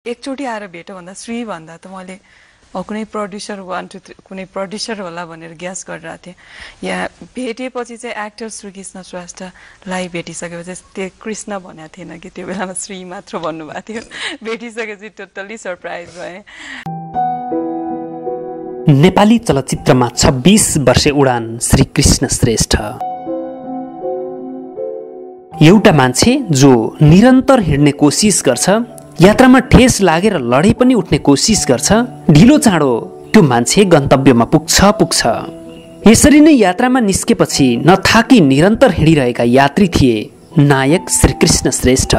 एकचोटि आएर भेटो भन्दा श्री भन्दा त मैले कुनै प्रड्युसर 1 2 3 कुनै प्रड्युसर होला भनेर ग्यास गरिरहेको थिएँ। यहाँ भेटेपछि चाहिँ एक्टर श्रीकृष्ण श्रेष्ठलाई भेटिसकेपछि त्यो कृष्ण भनेको थिएन कि त्यो बेलामा श्री मात्र भन्नुभएको थियो। भेटिसकेपछि टोटल्ली सरप्राइज भएँ। नेपाली चलचित्रमा 26 वर्षे उडान श्रीकृष्ण श्रेष्ठ एउटा मान्छे जो निरन्तर हिँड्ने कोसिस गर्छ, यात्रामा ठेस लागेर लडे पनि उठ्ने कोसिस गर्छ, ढिलो चाँडो त्यो मान्छे गन्तव्यमा पुग्छ। यसरी नै यात्रामा निस्केपछि नथाकी निरन्तर हिँडिरहेका यात्री थिए नायक श्रीकृष्ण श्रेष्ठ।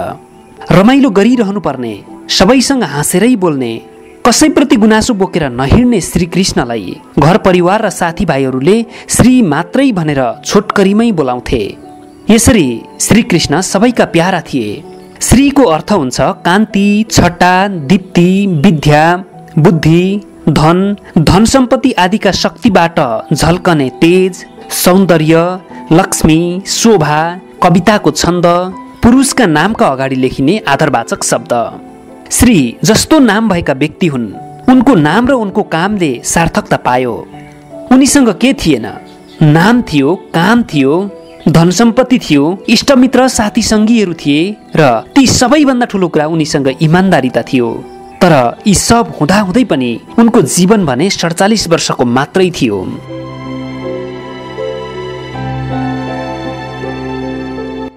रमाइलो गरिरहनु पर्ने, सबैसँग हाँसेरै बोल्ने, कसैप्रति गुनासो बोकेर नहिँड्ने श्रीकृष्णलाई घर परिवार र साथीभाइहरूले श्री मात्रै भनेर छोटकरीमै बोलाउँथे। यसरी श्रीकृष्ण सबैका प्यारा थिए। श्रीको अर्थ हुन्छ कान्ति, छटा, दीप्ति, विद्या, बुद्धि, धन सम्पत्ति आदिका शक्तिबाट झल्कने तेज, सौन्दर्य, लक्ष्मी, शोभा, कविताको छन्द, पुरुषका नामका अगाडि लेखिने आदरवाचक शब्द। श्री जस्तो नाम भएका व्यक्ति हुन्, उनको नाम र उनको कामले सार्थकता पायो। उनीसँग के थिएन? नाम थियो, काम थियो, धन सम्पत्ति थियो, इष्टमित्र साथी सङ्गीहरू थिए र ती सबैभन्दा ठुलो कुरा उनीसँग इमान्दारिता थियो। तर यी सब हुँदाहुँदै पनि उनको जीवन भने 47 वर्षको मात्रै थियो।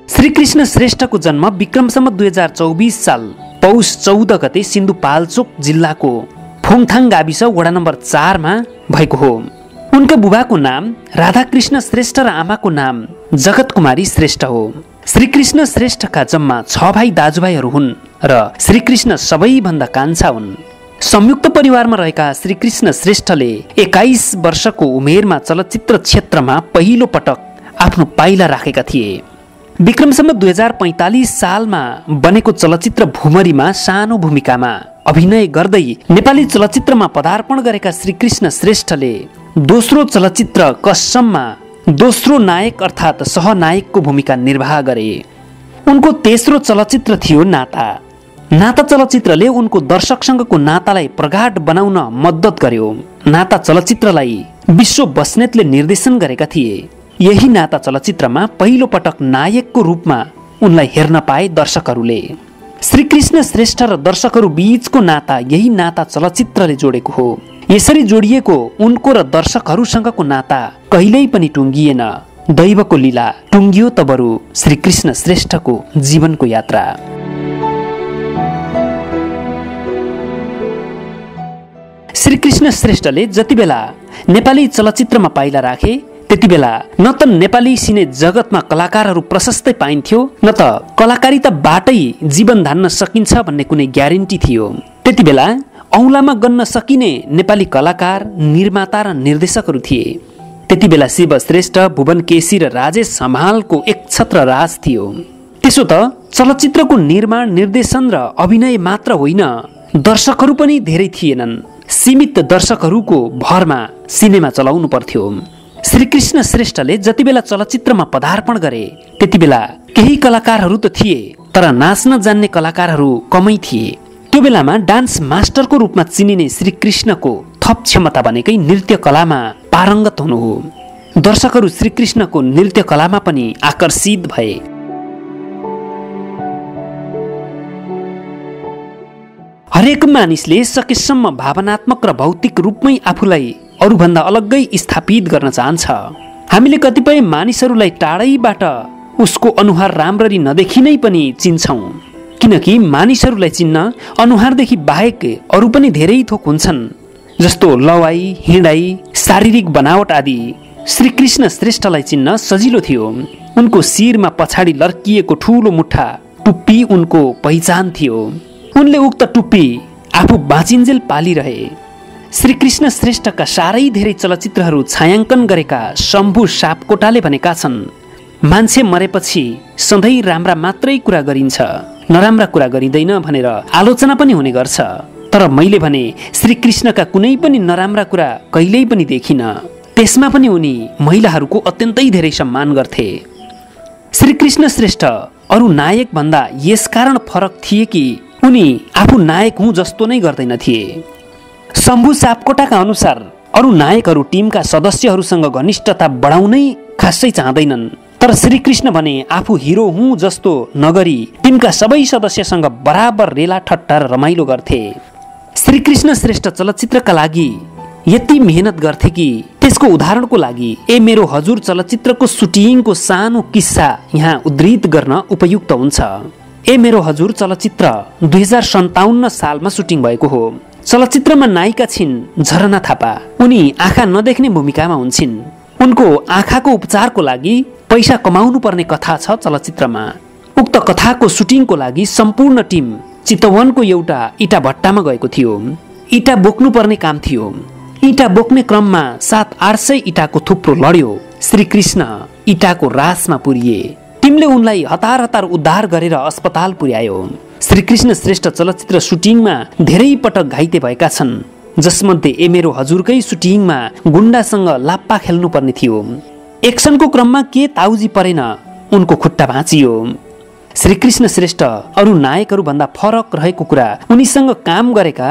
श्रीकृष्ण श्रेष्ठको जन्म विक्रम सम्वत 2024 साल पौष 14 गते सिन्धुपाल्चोक जिल्लाको फोङथाङ गाविस वडा नम्बर 4 मा भएको हो। उनका बुबाको नाम राधाकृष्ण श्रेष्ठ र आमाको नाम जगत कुमारी श्रेष्ठ हो। श्रीकृष्ण श्रेष्ठका जम्मा 6 भाइ दाजुभाइहरू हुन् र श्रीकृष्ण सबैभन्दा कान्छा हुन्। संयुक्त परिवारमा रहेका श्रीकृष्ण श्रेष्ठले 21 वर्षको उमेरमा चलचित्र क्षेत्रमा पहिलो पटक आफ्नो पाइला राखेका थिए। विक्रम सम्वत 2045 सालमा बनेको चलचित्र भुमरीमा सानो भूमिकामा अभिनय गर्दै नेपाली चलचित्रमा पदार्पण गरेका श्रीकृष्ण श्रेष्ठले दोस्रो चलचित्र कसममा दोस्रो नायक अर्थात् सहनायकको भूमिका निर्वाह गरे। उनको तेस्रो चलचित्र थियो नाता चलचित्रले उनको दर्शकसँगको नातालाई प्रगाढ बनाउन मद्दत गर्यो। नाता चलचित्रलाई विश्व बस्नेतले निर्देशन गरेका थिए। यही नाता चलचित्रमा पहिलो पटक नायकको रूपमा उनलाई हेर्न पाए दर्शकहरूले। श्रीकृष्ण श्रेष्ठ र दर्शकहरू बीचको नाता यही नाता चलचित्रले जोडेको हो। यसरी जोडिएको उनको र दर्शकहरूसँगको नाता कहिल्यै पनि टुङ्गिएन। दैवको लीला टुङ्गियो त बरु श्रीकृष्ण श्रेष्ठको जीवनको यात्रा। श्रीकृष्ण श्रेष्ठले जति बेला नेपाली चलचित्रमा पाइला राखे त्यति बेला न त नेपाली सिने जगतमा कलाकारहरू प्रशस्तै पाइन्थ्यो, न त कलाकारिताबाटै जीवन धान्न सकिन्छ भन्ने कुनै ग्यारेन्टी थियो। त्यति बेला औँलामा गन्न सकिने नेपाली कलाकार, निर्माता र निर्देशकहरू थिए। त्यति बेला शिव श्रेष्ठ, भुवन केसी र राजेश हमालको एकछत्र राज थियो। त्यसो त चलचित्रको निर्माण, निर्देशन र अभिनय मात्र होइन, दर्शकहरू पनि धेरै थिएनन्। सीमित दर्शकहरूको भरमा सिनेमा चलाउनु पर्थ्यो। श्रीकृष्ण श्रेष्ठले जति बेला चलचित्रमा पदार्पण गरे त्यति बेला केही कलाकारहरू त थिए, तर नाच्न जान्ने कलाकारहरू कमै थिए। त्यो बेलामा डान्स मास्टरको रूपमा चिनिने श्रीकृष्णको थप क्षमता भनेकै नृत्य कलामा पारङ्गत हुनु हो। दर्शकहरू श्रीकृष्णको नृत्य कलामा पनि आकर्षित भए। हरेक मानिसले सकेसम्म भावनात्मक र भौतिक रूपमै आफूलाई अरूभन्दा अलग्गै स्थापित गर्न चाहन्छ। हामीले कतिपय मानिसहरूलाई टाढैबाट उसको अनुहार राम्ररी नदेखिनै पनि चिन्छौँ, किनकि मानिसहरूलाई चिन्न अनुहारदेखि बाहेक अरू पनि धेरै थोक हुन्छन्, जस्तो लवाई, हिँडाई, शारीरिक बनावट आदि। श्रीकृष्ण श्रेष्ठलाई चिन्न सजिलो थियो। उनको शिरमा पछाडि लर्किएको ठूलो मुठा टुप्पी उनको पहिचान थियो। उनले उक्त टुप्पी आफू बाँचिन्जेल पालिरहे। श्रीकृष्ण श्रेष्ठका साह्रै धेरै चलचित्रहरू छायाङ्कन गरेका शम्भु सापकोटाले भनेका छन्, मान्छे मरेपछि सधैँ राम्रा मात्रै कुरा गरिन्छ, नराम्रा कुरा गरिँदैन भनेर आलोचना पनि हुने गर्छ। तर मैले भने श्रीकृष्णका कुनै पनि नराम्रा कुरा कहिल्यै पनि देखिन। त्यसमा पनि उनी महिलाहरूको अत्यन्तै धेरै सम्मान गर्थे। श्रीकृष्ण श्रेष्ठ अरू नायक भन्दा यसकारण फरक थिए कि उनी आफू नायक हुँ जस्तो नै गर्दैनथे। शम्भु सापकोटाका अनुसार अरू नायकहरू टिमका सदस्यहरूसँग घनिष्ठता बढाउनै खासै चाहँदैनन्, तर श्रीकृष्ण भने आफू हिरो हुँ जस्तो नगरी टिमका सबै सदस्यसँग बराबर रेला ठट्टा र रमाइलो गर्थे। श्रीकृष्ण श्रेष्ठ चलचित्रका लागि यति मेहनत गर्थे कि त्यसको उदाहरणको लागि ए मेरो हजुर चलचित्रको सुटिङको सानो किस्सा यहाँ उद्धृत गर्न उपयुक्त हुन्छ। ए मेरो हजुर चलचित्र 2057 सालमा सुटिङ भएको हो। चलचित्रमा नायिका छिन् झरना थापा। उनी आँखा नदेख्ने भूमिकामा हुन्छन्। उनको आँखाको उपचारको लागि पैसा कमाउनु पर्ने कथा छ चलचित्रमा। उक्त कथाको सुटिङको लागि सम्पूर्ण टिम चितवनको एउटा इटा भट्टामा गएको थियो। इटा बोक्नु पर्ने काम थियो। इटा बोक्ने क्रममा 700-800 इटाको थुप्रो लड्यो। श्रीकृष्ण इटाको रासमा पुरिए। टिमले उनलाई हतार हतार उद्धार गरेर अस्पताल पुर्यायो। श्रीकृष्ण श्रेष्ठ चलचित्र सुटिङमा धेरै पटक घाइते भएका छन्, जसमध्ये ए मेरो हजुरकै सुटिङमा गुण्डासँग लाप्पा खेल्नु पर्ने थियो। एक्सनको क्रममा के ताउजी परेन, उनको खुट्टा भाँचियो। श्रीकृष्ण श्रेष्ठ अरू नायकहरू भन्दा फरक रहेको कुरा उनीसँग काम गरेका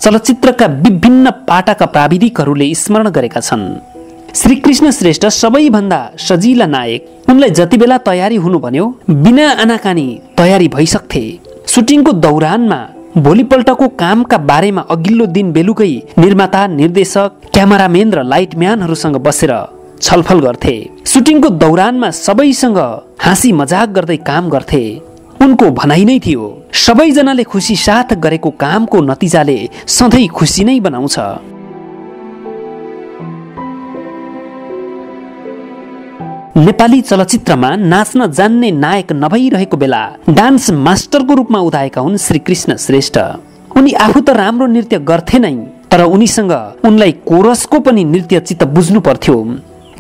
चलचित्रका विभिन्न पाटाका प्राविधिकहरूले स्मरण गरेका छन्। श्रीकृष्ण श्रेष्ठ सबैभन्दा सजिला नायक। उनलाई जति बेला तयारी हुनु भन्यो बिना आनाकानी तयारी भइसक्थे। सुटिङको दौरानमा भोलिपल्टको कामका बारेमा अघिल्लो दिन बेलुकै निर्माता, निर्देशक, क्यामेरामेन र लाइटम्यानहरूसँग बसेर छलफल गर्थे। सुटिङको दौरानमा सबैसँग हाँसी मजाक गर्दै काम गर्थे। उनको भनाइ नै थियो, सबैजनाले खुसी साथ गरेको कामको नतिजाले सधैँ खुसी नै बनाउँछ। नेपाली चलचित्रमा नाच्न जान्ने नायक नभइरहेको बेला डान्स मास्टरको रूपमा उदाएका हुन् श्रीकृष्ण श्रेष्ठ। उनी आफू त राम्रो नृत्य गर्थे नै, तर उनीसँग उनलाई कोरसको पनि नृत्य चित्त बुझ्नु पर्थ्यो।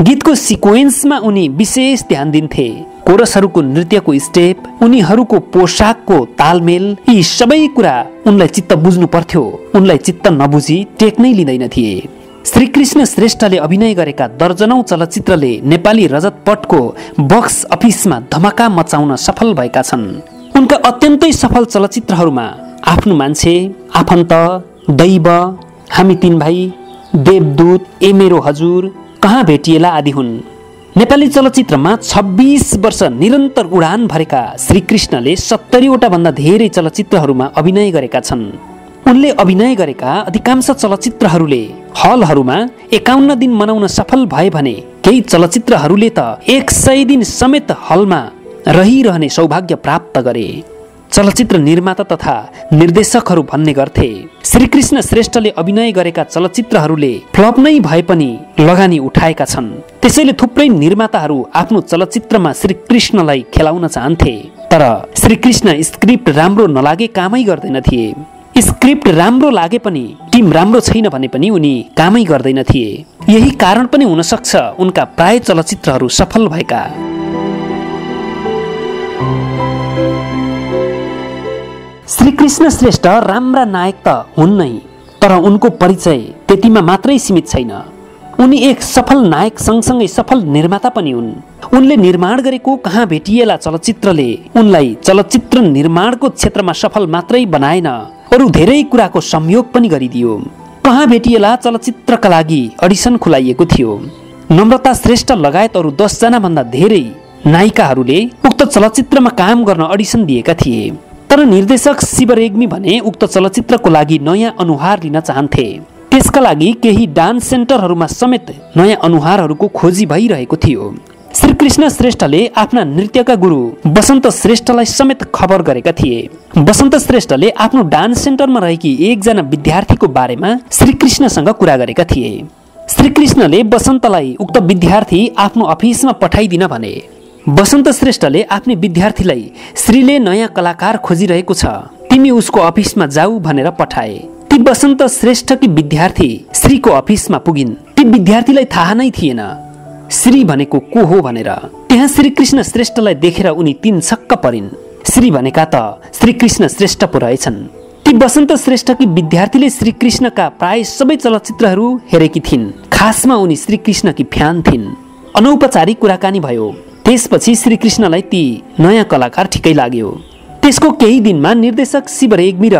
गीतको सिक्वेन्समा उनी विशेष ध्यान दिन्थे। कोरसहरूको नृत्यको स्टेप, उनीहरूको पोसाकको तालमेल, यी सबै कुरा उनलाई चित्त बुझ्नु पर्थ्यो। उनलाई चित्त नबुझी टेक नै लिँदैनथे। श्रीकृष्ण श्रेष्ठले अभिनय गरेका दर्जनौं चलचित्रले नेपाली रजत पटको बक्स अफिसमा धमाका मचाउन सफल भएका छन्। उनका अत्यन्तै सफल चलचित्रहरूमा आफ्नो मान्छे, आफन्त, दैव, हामी तीन भाइ, देवदूत, ए मेरो हजुर, कहाँ भेटिएला आदि हुन्। नेपाली चलचित्रमा 26 वर्ष निरन्तर उडान भरेका श्रीकृष्णले 70वटा भन्दा धेरै चलचित्रहरूमा अभिनय गरेका छन्। उनले अभिनय गरेका अधिकांश चलचित्रहरूले हलहरूमा 51 दिन मनाउन सफल भए भने केही चलचित्रहरूले त 100 दिन समेत हलमा रहिरहने सौभाग्य प्राप्त गरे। चलचित्र निर्माता तथा निर्देशकहरू भन्ने गर्थे, श्रीकृष्ण श्रेष्ठले अभिनय गरेका चलचित्रहरूले फ्लप नै भए पनि लगानी उठाएका छन्। त्यसैले थुप्रै निर्माताहरू आफ्नो चलचित्रमा श्रीकृष्णलाई खेलाउन चाहन्थे, तर श्रीकृष्ण स्क्रिप्ट राम्रो नलागे कामै गर्दैनथे। स्क्रिप्ट राम्रो लागे पनि टिम राम्रो छैन भने पनि उनी कामै गर्दैनथे। यही कारण पनि हुन सक्छ उनका प्राय चलचित्रहरू सफल भएका। श्रीकृष्ण श्रेष्ठ राम्रा नायक त हुन् नै, तर उनको परिचय त्यतिमा मात्रै सीमित छैन। उनी एक सफल नायक सँगसँगै सफल निर्माता पनि हुन्। उनले निर्माण गरेको कहाँ भेटिएला चलचित्रले उनलाई चलचित्र निर्माणको क्षेत्रमा सफल मात्रै बनाएन, अरू धेरै कुराको संयोग पनि गरिदियो। कहाँ भेटिएला चलचित्रका लागि अडिसन खुलाइएको थियो। नम्रता श्रेष्ठ लगायत अरू 10 जना भन्दा धेरै नायिकाहरूले उक्त चलचित्रमा काम गर्न अडिसन दिएका थिए, तर निर्देशक शिव रेग्मी भने उक्त चलचित्रको लागि नयाँ अनुहार लिन चाहन्थे। त्यसका लागि केही डान्स सेन्टरहरूमा समेत नयाँ अनुहारहरूको खोजी भइरहेको थियो। श्रीकृष्ण श्रेष्ठले आफ्ना नृत्यका गुरु बसन्त श्रेष्ठलाई समेत खबर गरेका थिए। बसन्त श्रेष्ठले आफ्नो डान्स सेन्टरमा रहेकी एकजना विद्यार्थीको बारेमा श्रीकृष्णसँग कुरा गरेका थिए। श्रीकृष्णले बसन्तलाई उक्त विद्यार्थी आफ्नो अफिसमा पठाइदिन भने। बसन्त श्रेष्ठले आफ्नै विद्यार्थीलाई श्रीले नयाँ कलाकार खोजिरहेको छ, तिमी उसको अफिसमा जाऊ भनेर पठाए। ती बसन्त श्रेष्ठकी विद्यार्थी श्रीको अफिसमा पुगिन्। ती विद्यार्थीलाई थाहा नै थिएन श्री भनेको को हो भनेर। त्यहाँ श्रीकृष्ण श्रेष्ठलाई देखेर उनी तीन छक्क परिन्। श्री भनेका त श्रीकृष्ण श्रेष्ठ पो रहेछन्। ती बसन्त श्रेष्ठकी विद्यार्थीले श्रीकृष्णका प्राय सबै चलचित्रहरू हेरेकी थिइन्। खासमा उनी श्रीकृष्णकी फ्यान थिइन्। अनौपचारिक कुराकानी भयो। त्यसपछि श्रीकृष्णलाई ती नयाँ कलाकार ठिकै लाग्यो। त्यसको केही दिनमा निर्देशक शिव रेग्मी र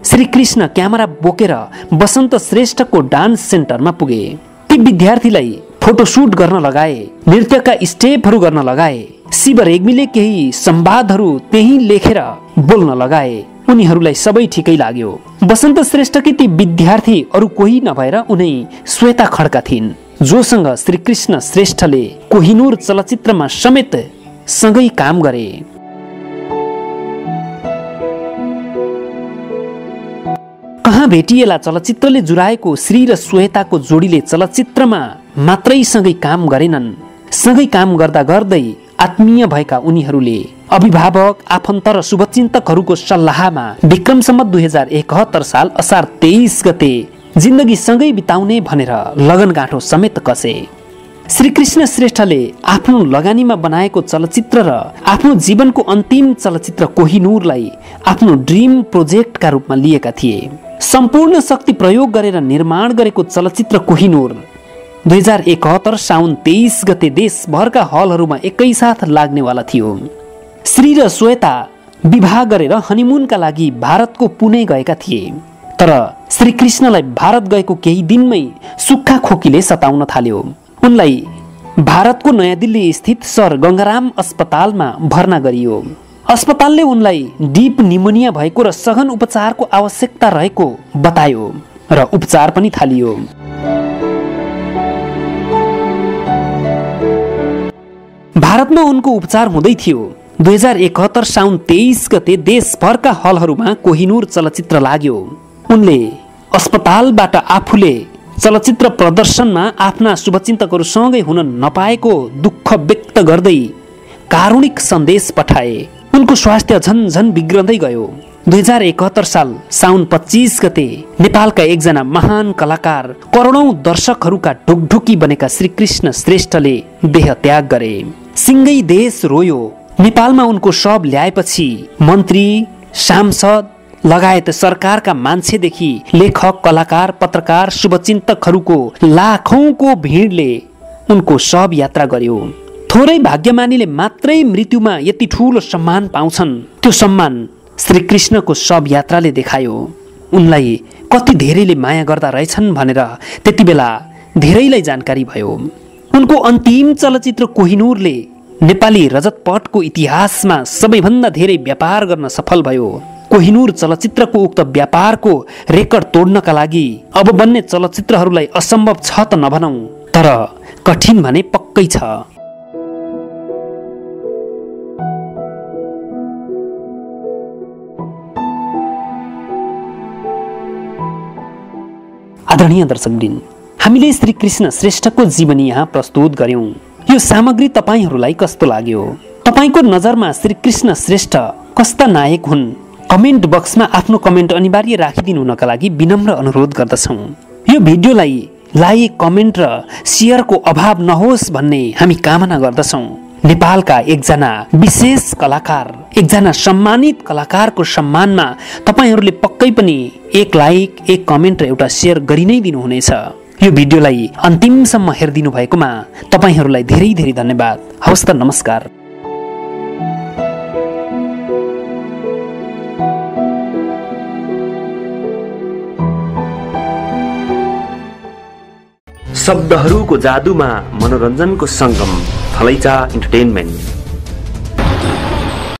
श्रीकृष्ण क्यामेरा बोकेर वसन्त श्रेष्ठको डान्स सेन्टरमा पुगे। ती विद्यार्थीलाई फोटोशुट गर्न लगाए, नृत्यका स्टेपहरू गर्न लगाए। शिव रेग्मीले केही संवादहरू त्यही लेखेर बोल्न लगाए। उनीहरूलाई सबै ठिकै लाग्यो। वसन्त श्रेष्ठकी ती विद्यार्थी अरू कोही नभएर उनी श्वेता खड्का थिइन्, जोसँग श्रीकृष्ण श्रेष्ठले कोहिनूर चलचित्रमा समेत सँगै काम गरे। कहाँ भेटिएला चलचित्रले जुराएको श्री र श्वेताको जोडीले चलचित्रमा मात्रै सँगै काम गरेनन्। सँगै काम गर्दा गर्दै आत्मीय भएका उनीहरूले अभिभावक, आफन्त र शुभचिन्तकहरूको सल्लाहमा विक्रम सम्वत 2071 साल असार 23 गते जिन्दगी सँगै बिताउने भनेर लगनगाँठो समेत कसे। श्रीकृष्ण श्रेष्ठले आफ्नो लगानीमा बनाएको चलचित्र र आफ्नो जीवनको अन्तिम चलचित्र कोहिनूरलाई आफ्नो ड्रिम प्रोजेक्टका रूपमा लिएका थिए। सम्पूर्ण शक्ति प्रयोग गरेर निर्माण गरेको चलचित्र कोहिनूर 2071 साउन 23 गते देशभरका हलहरूमा एकैसाथ लाग्नेवाला थियो। श्री र श्वेता विवाह गरेर हनीमुनका लागि भारतको पुणे गएका थिए। तर श्रीकृष्णलाई भारत गएको केही दिनमै सुक्खा खोकीले सताउन थाल्यो। उनलाई भारतको नयाँ दिल्ली स्थित सर गंगाराम अस्पतालमा भर्ना गरियो। अस्पतालले उनलाई डीप निमोनिया भएको र सघन उपचारको आवश्यकता रहेको बतायो र उपचार पनि थालियो। भारतमा उनको उपचार हुँदै थियो। 2071 साउन 23 गते देशभरका हलहरूमा कोहिनूर चलचित्र लाग्यो। उनले अस्पतालबाट आफूले चलचित्र प्रदर्शनमा आफ्ना शुभचिन्तकहरूसँगै हुन नपाएको दुःख व्यक्त गर्दै कारुणिक सन्देश पठाए। उनको स्वास्थ्य झन बिग्रदै गयो। 2071 साल साउन 25 गते नेपालका एकजना महान कलाकार, करोडौं दर्शकहरूका ढुकढुकी बनेका श्रीकृष्ण श्रेष्ठले देह त्याग गरे। सिंगै देश रोयो। नेपालमा उनको शव ल्याएपछि मन्त्री, सांसद लगायत सरकारका मान्छेदेखि लेखक, कलाकार, पत्रकार, शुभचिन्तकहरूको लाखौंको भिडले उनको शव यात्रा गर्यो। थोरै भाग्यमानीले मात्रै मृत्युमा यति ठूलो सम्मान पाउँछन्। त्यो सम्मान श्रीकृष्णको शव यात्राले देखायो। उनलाई कति धेरैले माया गर्दा रहेछन् भनेर त्यति बेला धेरैलाई जानकारी भयो। उनको अन्तिम चलचित्र कोहिनूरले नेपाली रजतपटको इतिहासमा सबैभन्दा धेरै व्यापार गर्न सफल भयो। कोहिनूर चलचित्रको उक्त व्यापारको रेकर्ड तोड्नका लागि अब बन्ने चलचित्रहरूलाई असम्भव छ त नभनौं, तर कठिन भने पक्कै छ। आदरणीय दर्शकवृन्द, हामीले श्रीकृष्ण श्रेष्ठको जीवनी यहाँ प्रस्तुत गर्यौं। यो सामग्री तपाईहरूलाई कस्तो लाग्यो? तपाईको नजरमा श्रीकृष्ण श्रेष्ठ कस्ता नायक हुन्? कमेन्ट बक्समा आफ्नो कमेन्ट अनिवार्य राखिदिनु हुनका लागि विनम्र अनुरोध गर्दछौं। यो भिडियोलाई लाइक, कमेन्ट र शेयरको अभाव नहोस् भन्ने हामी कामना गर्दछौं। नेपालका एकजना विशेष कलाकार, एकजना सम्मानित कलाकारको सम्मानमा तपाईहरूले पक्कै पनि एक लाइक, एक कमेन्ट र एउटा शेयर गरि नै दिनुहुनेछ। यो भिडियोलाई अन्तिमसम्म हेरिदिनु भएकोमा तपाईहरूलाई धेरै धेरै धन्यवाद। हवस् त, नमस्कार। शब्दहरूको जादुमा मनोरञ्जनको संगम, थलैचा इन्टरटेनमेन्ट।